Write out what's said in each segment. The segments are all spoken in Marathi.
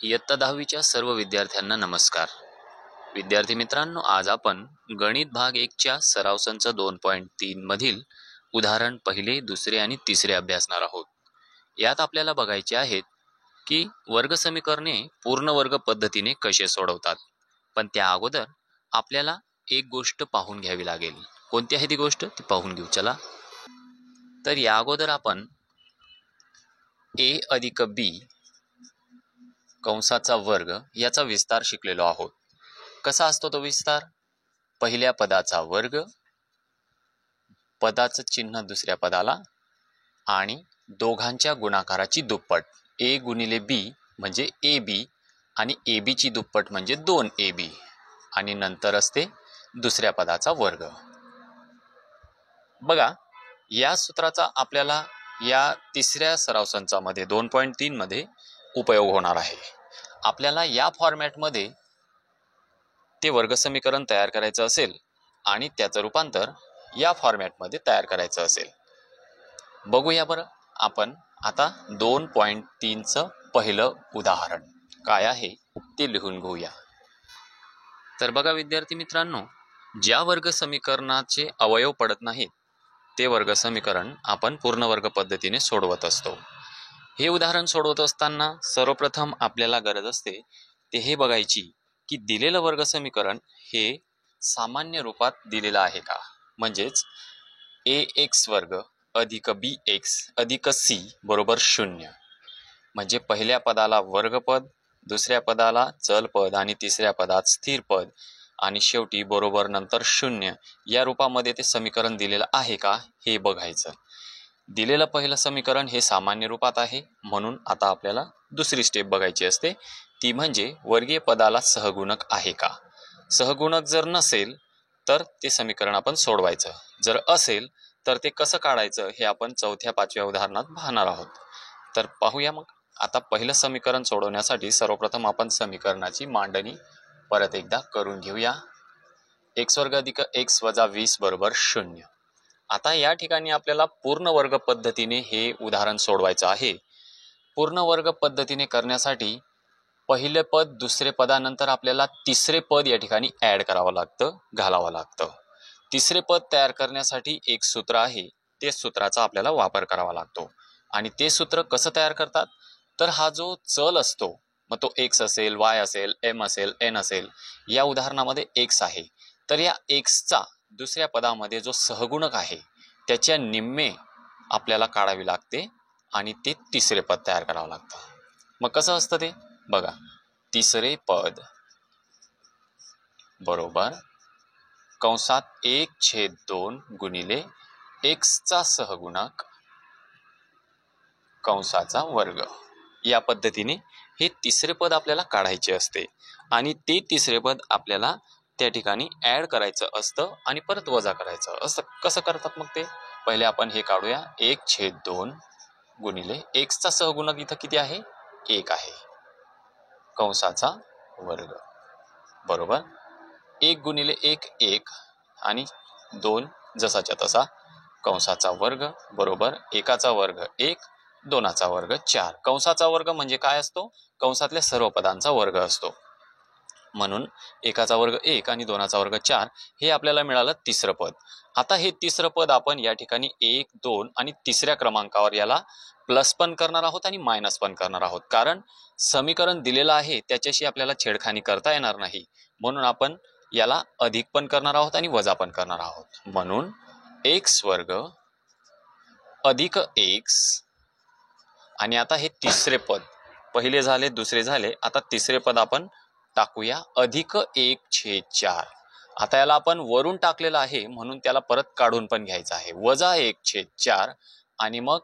इयत्ता 10वीच्या सर्व विद्यार्थ्यांना नमस्कार. विद्यार्थी मित्रांनो, आज आपण गणित भाग 1 च्या सराव संच 2.3 मधील उदाहरण पहिले, दुसरे आणि तिसरे अभ्यासणार आहोत. यात आपल्याला बघायचे आहेत की वर्ग समीकरणे पूर्ण वर्ग पद्धतीने कसे सोडवतात. पण त्या अगोदर आपल्याला एक गोष्ट पाहून घ्यावी लागेल. कोणती आहे ती गोष्ट, ती पाहून घेऊ. चला. तर या अगोदर आपण a अधिक b कंसाचा वर्ग याचा विस्तार शिकलेलो आहोत. कसा असतो तो विस्तार? पहिल्या पदाचा वर्ग, पदाचं चिन्ह दुसऱ्या पदाला आणि दोघांच्या गुणाकाराची दुप्पट. a गुणिले b म्हणजे ab आणि ab ची दुप्पट म्हणजे 2ab आणि नंतर असते दुसऱ्या पदाचा वर्ग. बघा, या सूत्राचा आपल्याला या तिसऱ्या सराव संचामध्ये 2.3 मध्ये उपयोग होणार आहे. आपल्याला या फॉर्मॅटमध्ये ते वर्ग समीकरण तयार करायचं असेल आणि त्याचं रूपांतर या फॉर्मॅटमध्ये तयार करायचं असेल. बघूया बरं आपण आता 2.3 चं पहिलं उदाहरण काय आहे ते लिहून घेऊया. तर बघा विद्यार्थी मित्रांनो, ज्या वर्ग समीकरणाचे अवयव पडत नाहीत ते वर्ग समीकरण आपण पूर्ण वर्ग पद्धतीने सोडवत असतो. हे उदाहरण सोडवत असताना सर्वप्रथम आपल्याला गरज असते ते हे बघायची की दिलेलं वर्ग समीकरण हे सामान्य रूपात दिलेलं आहे का. म्हणजेच ax वर्ग अधिक bx अधिक c बरोबर 0. म्हणजे पहिल्या पदाला वर्गपद, दुसऱ्या पदाला चलपद आणि तिसऱ्या पदात स्थिर पद आणि शेवटी बरोबर नंतर 0 या रूपामध्ये ते समीकरण दिलेलं आहे का हे बघायचं. दिलेलं पहिलं समीकरण हे सामान्य रूपात आहे, म्हणून आता आपल्याला दुसरी स्टेप बघायची असते, ती म्हणजे वर्गीय पदाला सहगुणक आहे का. सहगुणक जर नसेल तर ते समीकरण आपण सोडवायचं. जर असेल तर ते कसं काढायचं हे आपण चौथ्या 5व्या उदाहरणात पाहणार आहोत. तर पाहूया मग. आता पहिलं समीकरण सोडवण्यासाठी सर्वप्रथम आपण समीकरणाची मांडणी परत एकदा करून घेऊया. x वर्ग अधिक x वजा 20 बरोबर 0. आता या ठिकाणी आपल्याला पूर्ण वर्ग पद्धतीने हे उदाहरण सोडवायचं आहे. पूर्ण वर्ग पद्धतीने करण्यासाठी पहिले पद दुसरे पदानंतर आपल्याला तिसरे पद या ठिकाणी ऍड करावं लागतं, घालावं लागतं. तिसरे पद तयार करण्यासाठी एक सूत्र आहे, ते सूत्राचा आपल्याला वापर करावा लागतो. आणि ते सूत्र कसं तयार करतात, तर हा जो चल असतो, मग तो x असेल, y असेल, m असेल, n असेल. या उदाहरणामध्ये x आहे, तर या x चा दुसऱ्या पदामध्ये जो सहगुणक आहे त्याच्या निम्मे आपल्याला काढावी लागते आणि ते तिसरे पद तयार करावं लागतं. मग कसं असतं ते बघा. तिसरे पद बरोबर कंसात 1/2 गुणिले x चा सहगुणक कंसाचा वर्ग. या पद्धतीने हे तिसरे पद आपल्याला काढायचे असते आणि ते तिसरे पद आपल्याला त्या ठिकाणी ऍड करायचं असतं आणि परत वजा करायचं असतं. कसं करतात मग ते? पहिले आपण हे काढूया. 1/2 गुणिले x चा सहगुणक इथं किती आहे? 1 आहे, कंसाचा वर्ग बरोबर 1 गुणिले 1 1 आणि 2 जसाच्या तसा कंसाचा वर्ग बरोबर 1चा वर्ग 1, 2चा वर्ग 4. कंसाचा वर्ग म्हणजे काय असतो? कंसातल्या सर्व पदांचा वर्ग असतो. म्हणून 1चा वर्ग 1 आणि 2चा वर्ग 4 हे आपल्याला मिळालं तिसरं पद. आता हे तिसरं पद आपण या ठिकाणी 1, 2 आणि तिसऱ्या क्रमांकावर याला प्लस पण करणार आहोत आणि मायनस पण करणार आहोत. कारण समीकरण दिलेलं आहे त्याच्याशी आपल्याला छेडखानी करता येणार नाही, म्हणून आपण याला अधिक पण करणार आहोत आणि वजा पण करणार आहोत. म्हणून x वर्ग अधिक x आणि आता हे तिसरे पद, पहिले झाले, दुसरे झाले, आता तिसरे पद आपण टाकूया अधिक 1/4. आता याला आपण वरून टाकलेलं आहे म्हणून त्याला परत काढून पण घ्यायचं आहे. वजा 1/4 आणि मग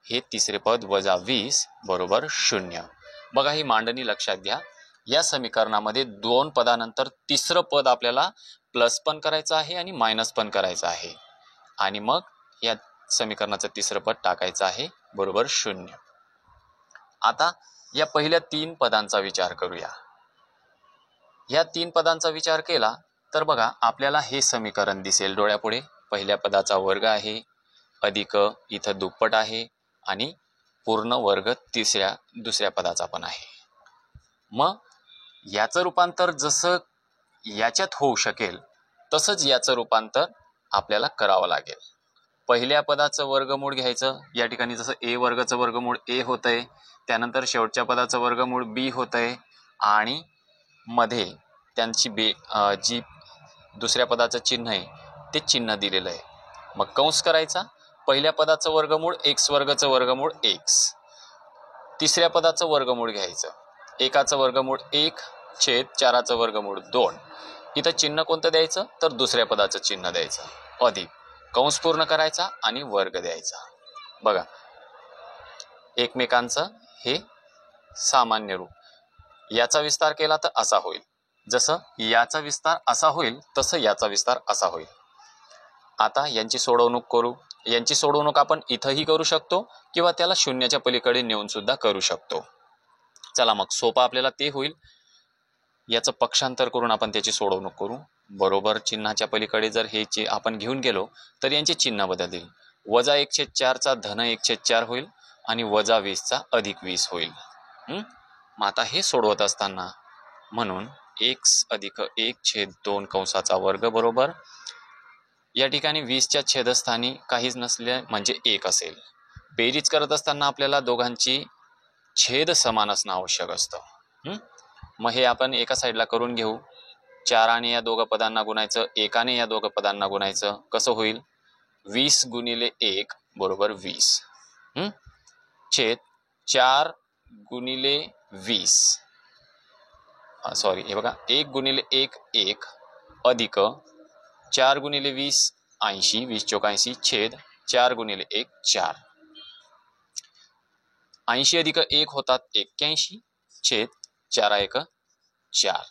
हे तिसरे पद वजा 20 बरोबर 0. बघा, ही मांडणी लक्षात घ्या. या समीकरणामध्ये दोन पदानंतर तिसरं पद आपल्याला प्लस पण करायचं आहे आणि मायनस पण करायचं आहे आणि मग या समीकरणाचं तिसरं पद टाकायचं आहे बरोबर 0. आता या पहिल्या 3 पदांचा विचार करूया. या 3 पदांचा विचार केला तर बघा आपल्याला हे समीकरण दिसेल डोळ्यापुढे. पहिल्या पदाचा वर्ग आहे, अधिक इथं दुप्पट आहे आणि पूर्ण वर्ग दुसऱ्या पदाचा पण आहे. मग याचं रूपांतर जसं याच्यात होऊ शकेल तसंच याचं रूपांतर आपल्याला करावं लागेल. पहिल्या पदाचं वर्गमूळ घ्यायचं. या ठिकाणी जसं ए वर्गाचं वर्गमूळ ए होतंय, त्यानंतर शेवटच्या पदाचं वर्गमूळ बी होतंय आणि मध्ये त्यांची जी दुसऱ्या पदाचं चिन्ह आहे ते चिन्ह दिलेलं आहे. मग कंस करायचा. पहिल्या पदाचं वर्गमूळ एक्स वर्गाचं वर्गमूळ एक्स, तिसऱ्या पदाचं वर्गमूळ घ्यायचं. एकाचं वर्गमूळ 1 छेद 4चं वर्गमूळ 2. इथं चिन्ह कोणतं द्यायचं तर दुसऱ्या पदाचं चिन्ह द्यायचं, अधिक कंस पूर्ण करायचा आणि वर्ग द्यायचा. बघा एकमेकांचं हे सामान्य रूप. याचा विस्तार केला तर असा होईल, जसं याचा विस्तार असा होईल तसं याचा विस्तार असा होईल. आता यांची सोडवणूक करू. यांची सोडवणूक आपण इथंही करू शकतो किंवा त्याला शून्याच्या पलीकडे नेऊन सुद्धा करू शकतो. चला मग सोपा आपल्याला ते होईल. याचं पक्षांतर करून आपण त्याची सोडवणूक करू. बरोबर चिन्हाच्या पलीकडे जर हे आपण घेऊन गेलो तर यांचे चिन्ह बदलतील. वजा 1/4 धन 1/4 होईल आणि वजा 20 अधिक 20 होईल. मग आता हे सोडवत असताना म्हणून x अधिक 1/2 कंसाचा वर्ग बरोबर या ठिकाणी 20च्या छेदस्थानी काहीच नसले म्हणजे 1 असेल. बेरीज करत असताना आपल्याला दोघांची छेद समान असणं आवश्यक असतं. मग हे आपण एका साईडला करून घेऊ. 4 या दोघं पदांना गुणायचं, 1 या दोघं पदांना गुणायचं. कसं होईल 20 गुणिले 1 बरोबर 20 छेद 4 गुणिले 20 सॉरी हे बघा 1 गुणिले 1 1 अधिक 4 गुणिले 20 80 20 चौक 80 छेद 4 गुणिले 1 4. 80 अधिक 1 होतात 81 छेद 4 1 4.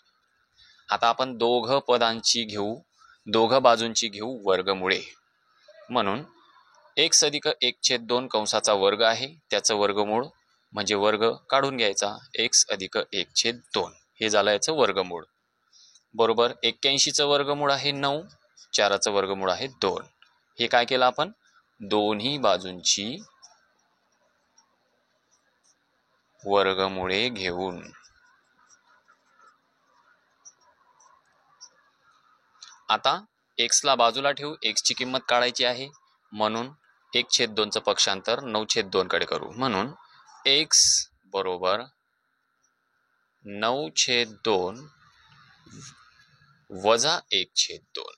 आता आपण दोघं पदांची घेऊ, दोघं बाजूंची घेऊ वर्गमुळे. म्हणून x अधिक 1/2 कंसाचा वर्ग आहे, त्याचं वर्गमूळ म्हणजे वर्ग काढून घ्यायचा. x अधिक 1/2 हे झालं याचं वर्गमूळ बरोबर 81चं वर्गमूळ आहे 9, 4चं वर्गमूळ आहे 2. हे काय केलं आपण दोन्ही बाजूंची वर्गमुळे घेऊन. आता x ला बाजूला ठेवू. x ची किंमत काढायची आहे म्हणून 1/2चं पक्षांतर 9/2 कडे करू. म्हणून x बरोबर 9/2 वजा 1/2.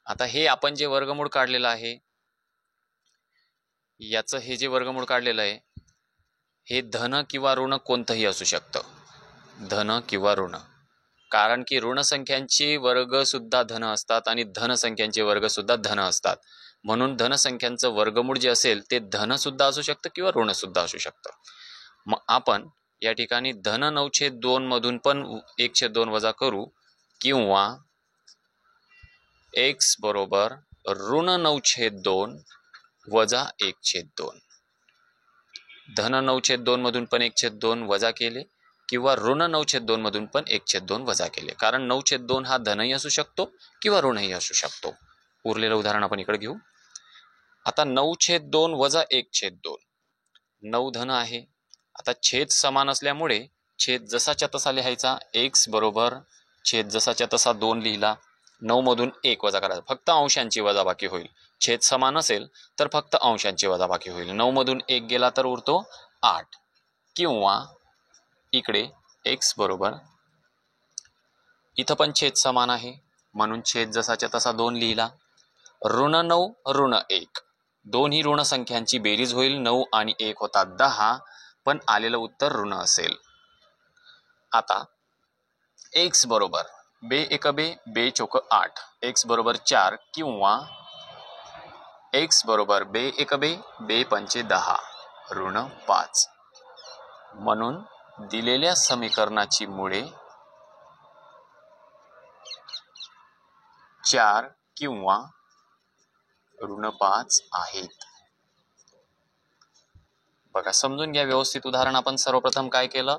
आता हे आपण जे वर्गमूळ काढलेलं आहे याचं हे जे वर्गमूळ काढलेलं आहे हे धन किंवा ऋण कोणतंही असू शकतं. धन किंवा ऋण, कारण की ऋण संख्यांचे वर्ग सुद्धा धन असतात आणि धन संख्यांचे वर्ग सुद्धा धन असतात. म्हणून धन संख्यांचं वर्गमूळ जे असेल ते धन सुद्धा असू शकतं किंवा ऋण सुद्धा असू शकतं. मग आपण या ठिकाणी धन 9/2 मधून पण 1/2 वजा करू किंवा x बरोबर ऋण 9/2 वजा 1/2. धन 9/2 मधून पण 1/2 वजा केले किंवा ऋण 9/2 मधून पण 1/2 वजा केले, कारण 9/2 हा धनही असू शकतो किंवा ऋणही असू शकतो. उरलेलं उदाहरण आपण इकडे घेऊ. आता 9/2 वजा 1/2 9 धन आहे. आता छेद समान असल्यामुळे छेद जसाच्या तसा लिहायचा. x बरोबर छेद जसाच्या तसा 2 लिहिला. 9 मधून 1 वजा करायचा, फक्त अंशांची वजाबाकी होईल. छेद समान असेल तर फक्त अंशांची वजाबाकी होईल. 9 मधून 1 गेला तर उरतो 8. किंवा इकडे x बरोबर इथं पण छेद समान आहे म्हणून छेद जसाच्या तसा 2 लिहिला. ऋण 9 ऋण 1 दोन्ही ऋण संख्यांची बेरीज होईल. 9 आणि 1 होतात 10, पण आलेलं उत्तर ऋण असेल. आता x बरोबर बे एक बे बे चौक 8 x बरोबर 4 किंवा x बरोबर बे एक बे बे पंचे 10 ऋण 5. म्हणून दिलेल्या समीकरणाची मुळे 4 किंवा ऋण 5 आहेत. बघा समजून घ्या व्यवस्थित उदाहरण. आपण सर्वप्रथम काय केलं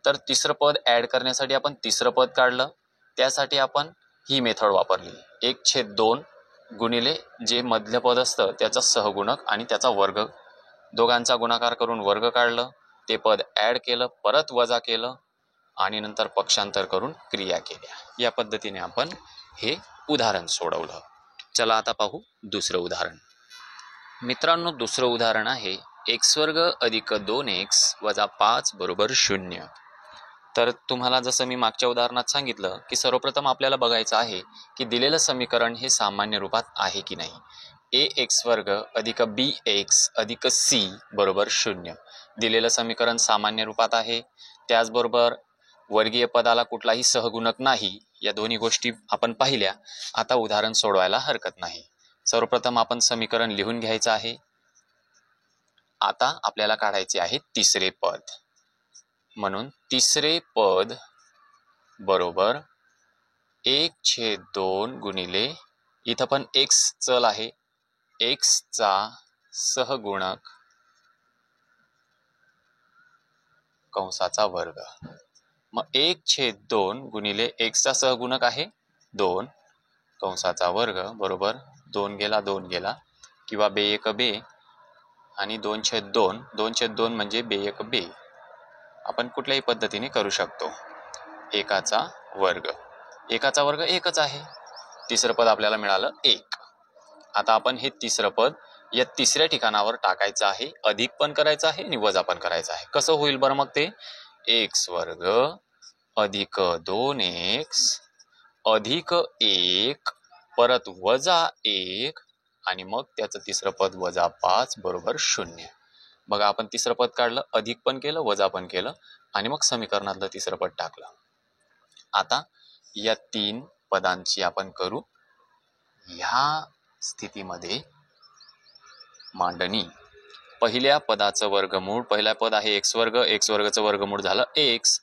तर तिसरं पद ऍड करण्यासाठी आपण तिसरं पद काढलं. त्यासाठी आपण ही मेथड वापरली. 1/2 गुणिले जे मधलं पद असतं त्याचा सहगुणक आणि त्याचा वर्ग, दोघांचा गुणाकार करून वर्ग काढलं. ते पद ॲड केलं, परत वजा केलं आणि नंतर पक्षांतर करून क्रिया केल्या. या पद्धतीने आपण हे उदाहरण सोडवलं. चला आता पाहू दुसरं उदाहरण. मित्रांनो, दुसरं उदाहरण आहे x वर्ग अधिक 2x वजा 5 बरोबर 0. तर तुम्हाला जसं मी मागच्या उदाहरणात सांगितलं की सर्वप्रथम आपल्याला बघायचं आहे की दिलेलं समीकरण हे सामान्य रूपात आहे की नाही. ax वर्ग अधिक bx अधिक c बरोबर 0 दिलेलं समीकरण सामान्य रूपात आहे. त्याचबरोबर वर्गीय पदाला कुठलाही सहगुणक नाही. या दोन्ही गोष्टी आपण पाहिल्या. आता उदाहरण सोडवायला हरकत नाही. सर्वप्रथम आपण समीकरण लिहून घ्यायचं आहे. आता आपल्याला काढायचे आहे तिसरे पद. म्हणून तिसरे पद बरोबर 1/2 गुणिले, इथं पण x चल आहे, x चा सहगुणक कंसाचा वर्ग. मग 1/2 गुणिले x चा सहगुणक आहे 2 कंसाचा वर्ग बरोबर 2 गेला 2 गेला किंवा बे एक बे आणि 2/2 2/2 म्हणजे बे एक बे. आपण कुठल्याही पद्धतीने करू शकतो. एकाचा वर्ग एकच आहे. तिसरं पद आपल्याला मिळालं 1. आता आपण हे तिसरं पद या तिसऱ्या ठिकाणावर टाकायचं आहे. अधिक पण करायचं आहे आणि वजा पण करायचं आहे. कसं होईल बरं मग ते? x वर्ग अधिक 2x अधिक 1 परत वजा 1 आणि मग त्याचं तिसरं पद वजा 5 बरोबर 0. बघा, आपण तिसरं पद काढलं, अधिक पण केलं, वजा पण केलं आणि मग समीकरणातलं तिसरं पद टाकलं. आता या 3 पदांची आपण करू ह्या स्थितीमध्ये मांडणी. पहिल्या पदाचं वर्गमूळ, पहिला पद आहे x वर्ग, x वर्गचं वर्गमूळ झालं x.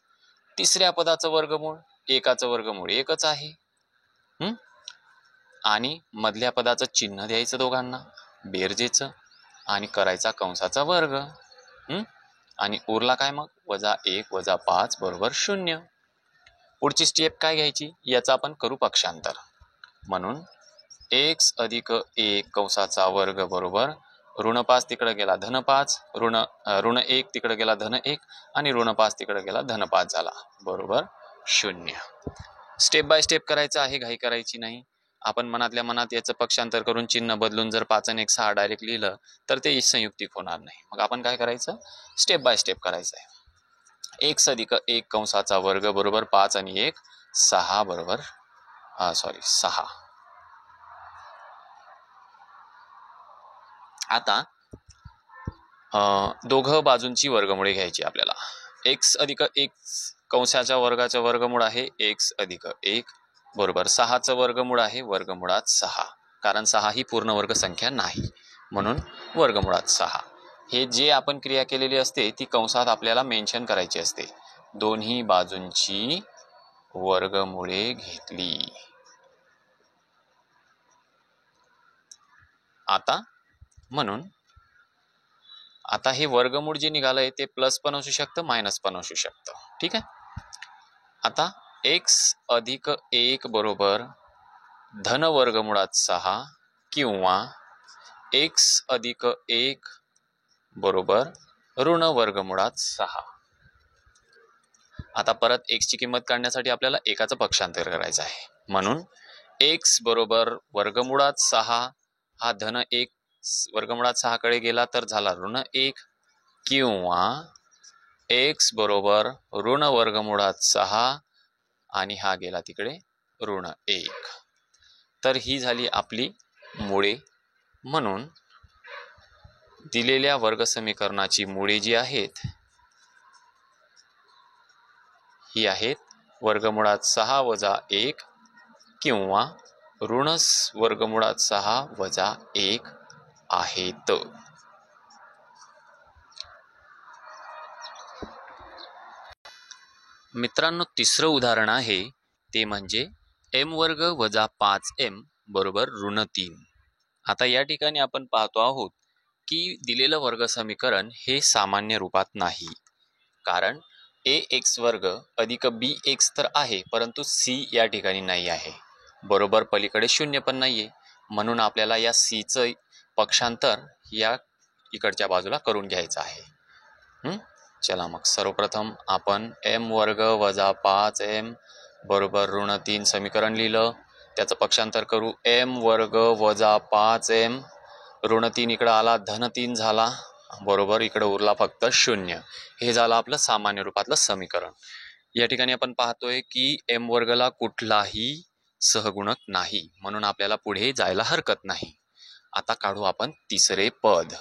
तिसऱ्या पदाचं वर्गमूळ, एकाचं वर्गमूळ एकच आहे. आणि मधल्या पदाचं चिन्ह द्यायचं दोघांना, बेरजेचं, आणि करायचा कंसाचा वर्ग. आणि उरला काय मग? वजा 1 वजा 5 बरोबर 0. पुढची स्टेप काय घ्यायची? याचा आपण करू पक्षांतर. म्हणून x अधिक 1 कंसाचा वर्ग बरोबर ऋण 5 तिकडे गेला धन 5, ऋण 1 तिकडे गेला धन 1 आणि ऋण 5 तिकडे गेला धन 5 झाला बरोबर 0. स्टेप बाय स्टेप करायचं आहे, घाई करायची नाही. आपण मनातल्या मनात याचं पक्षांतर करून चिन्ह बदलून जर 5 आणि 1 6 डायरेक्ट लिहिलं तर ते संयुक्तिक होणार नाही. मग आपण काय करायचं? स्टेप बाय स्टेप करायचं आहे. x अधिक 1 कंसाचा वर्ग बरोबर 5 आणि 1 6 बरोबर 6. आता दोघं बाजूंची वर्गमुळे घ्यायची आपल्याला. x अधिक 1 कंसाच्या वर्गाचं वर्गमूळ आहे x अधिक 1 बरोबर 6चं वर्गमूळ आहे वर्गमुळात 6. कारण 6 ही पूर्ण वर्ग संख्या नाही म्हणून वर्गमुळात 6. हे जे आपण क्रिया केलेली असते ती कंसात आपल्याला मेन्शन करायची असते. दोन्ही बाजूंची वर्गमुळे घेतली. आता म्हणून आता हे वर्गमूळ जे निघालंय ते प्लस पण असू शकतं, मायनस पण असू शकतं. ठीक आहे. आता x अधिक 1 बरोबर धन वर्गमुळात 6 किंवा x अधिक 1 बरोबर ऋण वर्गमुळात 6. आता परत x ची किंमत काढण्यासाठी आपल्याला एकाचं पक्षांतर करायचं आहे. म्हणून x बरोबर वर्गमुळात 6 हा धन 1 वर्गमुळात 6 कडे गेला तर झाला ऋण 1 किंवा x बरोबर ऋण वर्गमुळात 6 आणि हा गेला तिकडे ऋण 1. तर ही झाली आपली मुळे. म्हणून दिलेल्या वर्गसमीकरणाची मुळे जी आहेत ही आहेत वर्गमुळात 6 वजा 1 किंवा ऋण वर्गमुळात 6 वजा 1 आहेत. मित्रांनो, तिसरं उदाहरण आहे ते म्हणजे m वर्ग वजा 5m बरोबर ऋण 3. आता या ठिकाणी आपण पाहतो आहोत की दिलेलं वर्गसमीकरण हे सामान्य रूपात नाही. कारण ax वर्ग अधिक bx तर आहे परंतु c या ठिकाणी नाही आहे. बरोबर पलीकडे 0 पण नाहीये. म्हणून आपल्याला या c चं पक्षांतर या इकडच्या बाजूला करून घ्यायचं आहे. चला मग सर्वप्रथम आपण m वर्ग वजा 5m बरोबर ऋण 3 समीकरण लिहिलं. त्याचं पक्षांतर करू. m वर्ग वजा 5m ऋण 3 इकडं आला, धन 3 झाला बरोबर, इकडं उरला फक्त 0. हे झालं आपलं सामान्य रूपातलं समीकरण. या ठिकाणी आपण पाहतोय की m वर्गला कुठलाही सहगुणक नाही, म्हणून आपल्याला पुढे जायला हरकत नाही. आता काढू आपण तिसरे पद.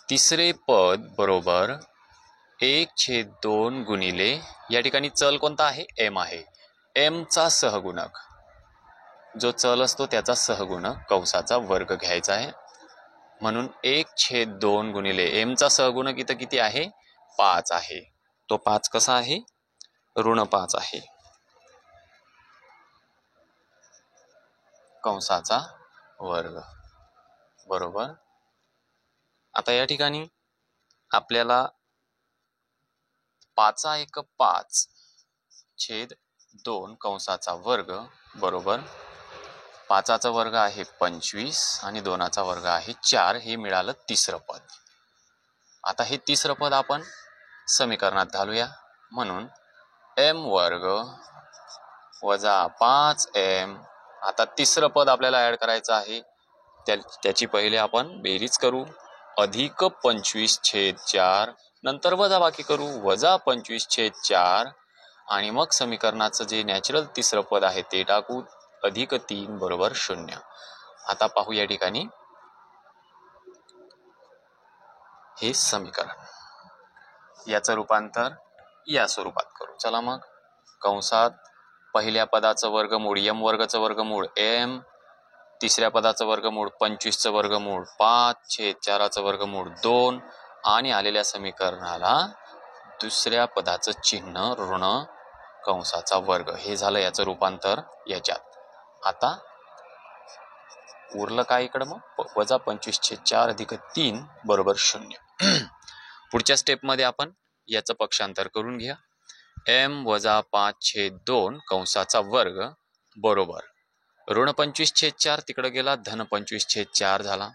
तिसरे पद बरोबर 1/2 गुणिले, या ठिकाणी चल कोणता आहे? m आहे. m चा सहगुणक, जो चल असतो त्याचा सहगुणक कंसाचा वर्ग घ्यायचा आहे. म्हणून 1/2 गुणिले m चा सहगुणक इथं किती आहे? 5 आहे. तो 5 कसा आहे? ऋण 5 आहे. कंसाचा वर्ग बरोबर. आता या ठिकाणी आपल्याला 5/5 कंसाचा वर्ग बरोबर 5चा वर्ग आहे 25 आणि 2चा वर्ग आहे 4. हे मिळालं तिसरं पद. आता हे तिसरं पद आपण समीकरणात घालूया. म्हणून m वर्ग वजा 5m. आता तिसरं पद आपल्याला ऍड करायचं आहे. त्याची पहिले आपण बेरीज करू. अधिक 25/4 नंतर वजाबाकी करू. वजा 25/4 आणि मग समीकरणाचं जे नॅचरल तिसरं पद आहे ते टाकू. अधिक 3 बरोबर 0. आता पाहू या ठिकाणी हे समीकरण. याचं रूपांतर या स्वरूपात करू. चला मग कंसात पहिल्या पदाचं वर्गमूळ m वर्गाचं वर्गमूळ m, तिसऱ्या पदाचं वर्गमूळ 25चं वर्गमूळ 5/4चं वर्गमूळ 2 आणि आलेल्या समीकरणाला दुसऱ्या पदाचं चिन्ह ऋण कंसाचा वर्ग. हे झालं याचं रूपांतर याच्यात. आता उरलं काय इकडं? मग वजा 25/4 अधिक 3 बरोबर 0. पुढच्या स्टेपमध्ये आपण याचं पक्षांतर करून घ्या. m वजा 5/2 कंसाचा वर्ग बरोबर ऋण 25/4 तिकडे गेला, धन 25/4 झाला,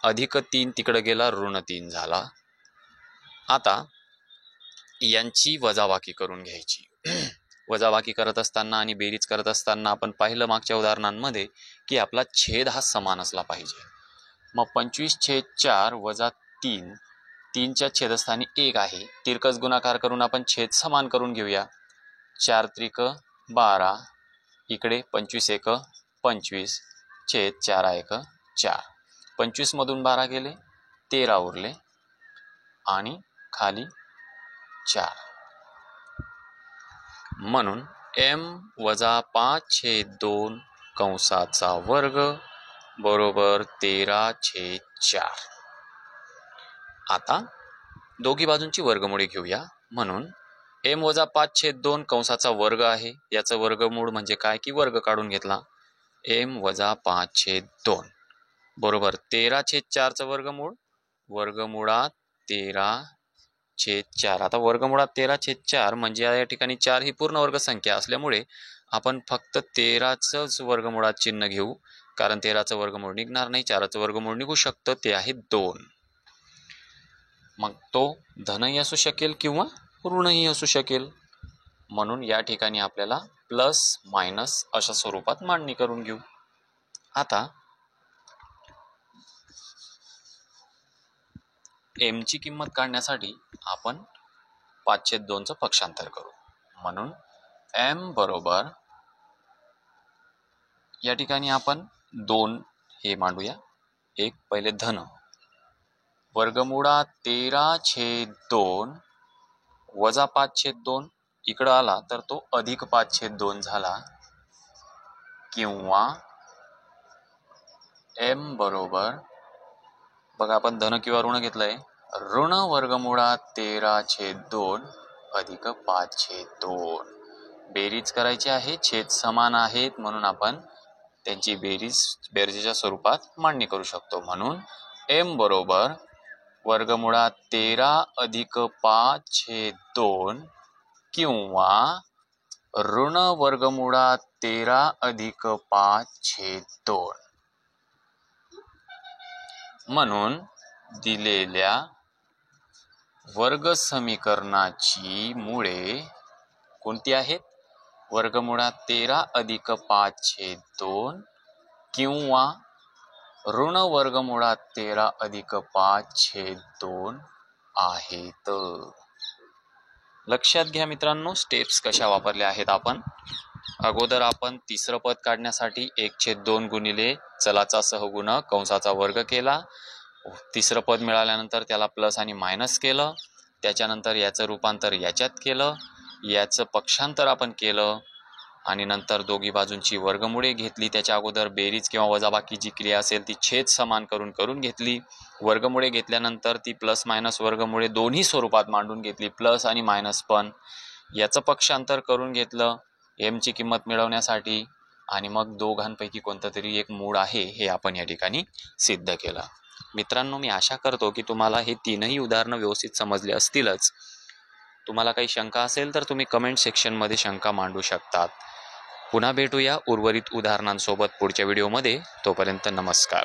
अधिक 3 तिकडे गेला, ऋण 3 झाला. आता यांची वजाबाकी करून घ्यायची. वजाबाकी करत असताना आणि बेरीज करत असताना आपण पाहिलं मागच्या उदाहरणांमध्ये की आपला छेद हा समान असला पाहिजे. मग 25/4 वजा 3, 3च्या छेदस्थानी 1 आहे. तिरकस गुणाकार करून आपण छेद समान करून घेऊया. 4 त्रिक 12, इकडे 25 एक 25 छेद 4 एक 4. 25 मधून 12 गेले, 13 उरले आणि खाली 4. म्हणून m वजा 5/2 कंसाचा वर्ग बरोबर 13/4. आता दोघी बाजूंची वर्गमुळे घेऊया. म्हणून m वजा 5/2 कंसाचा वर्ग आहे. याचं वर्गमूळ म्हणजे काय की वर्ग काढून घेतला. m वजा 5/2 बरोबर 13/4चं वर्गमूळ, वर्गमुळात 13/4. आता वर्गमुळात 13/4 म्हणजे या ठिकाणी 4 ही पूर्ण वर्ग संख्या असल्यामुळे आपण फक्त 13च वर्गमुळात चिन्ह घेऊ, कारण 13चं वर्गमूळ निघणार नाही. 4चं वर्गमूळ निघू शकतं, ते आहे 2. मग तो धनही असू शकेल किंवा ऋणही असू शकेल. म्हणून या ठिकाणी आपल्याला प्लस मायनस अशा स्वरूपात मांडणी करून घेऊ. आता m ची किंमत काढण्यासाठी आपण 5/2चं पक्षांतर करू. म्हणून m बरोबर या ठिकाणी आपण 2 हे मांडूया. एक पहिले धन वर्गमुळात 13/2 वजा 5/2 इकडं आला तर तो अधिक 5/2 झाला, किंवा m बरोबर बघा आपण धन किंवा ऋण घेतलंय, ऋण वर्गमुळात 13/2 अधिक 5/2. बेरीज करायची आहे, छेद समान आहेत म्हणून आपण त्यांची बेरजेच्या स्वरूपात मांडणी करू शकतो. म्हणून m बरोबर वर्गमुळात 13 अधिक 5/2 किंवा ऋण वर्गमुळात 13 अधिक 5/2. म्हणून दिलेल्या वर्ग समीकरणाची मुळे कोणती आहेत? वर्गमुळात 13 अधिक 5/2 किंवा ऋण वर्गमुळात 13 अधिक 5/2 आहेत. लक्षात घ्या मित्रांनो, स्टेप्स कशा वापरल्या आहेत आपण. अगोदर आपण तिसरं पद काढण्यासाठी 1/2 गुणिले चलाचा सहगुणक कंसाचा वर्ग केला. तिसरं पद मिळाल्यानंतर त्याला प्लस आणि मायनस केलं. त्याच्यानंतर याचं रूपांतर याच्यात केलं, याचं पक्षांतर आपण केलं आणि नंतर दोघी बाजूंची वर्गमुळे घेतली. त्याच्या अगोदर बेरीज किंवा वजाबाकी जी क्रिया असेल ती छेद समान करून घेतली. वर्गमुळे घेतल्यानंतर ती प्लस मायनस वर्गमुळे दोन्ही स्वरूपात मांडून घेतली, प्लस आणि मायनस पण. याचं पक्षांतर करून घेतलं एमची किंमत मिळवण्यासाठी आणि मग दोघांपैकी कोणतं तरी एक मूळ आहे हे आपण या ठिकाणी सिद्ध केलं. मित्रांनो, मी आशा करतो की तुम्हाला हे तीनही उदाहरणं व्यवस्थित समजले असतीलच. तुम्हाला काही शंका असेल तर तुम्ही कमेंट सेक्शनमध्ये शंका मांडू शकतात. पुन्हा भेटूया उर्वरित उदाहरणांसोबत पुढच्या व्हिडिओमध्ये. तोपर्यंत नमस्कार.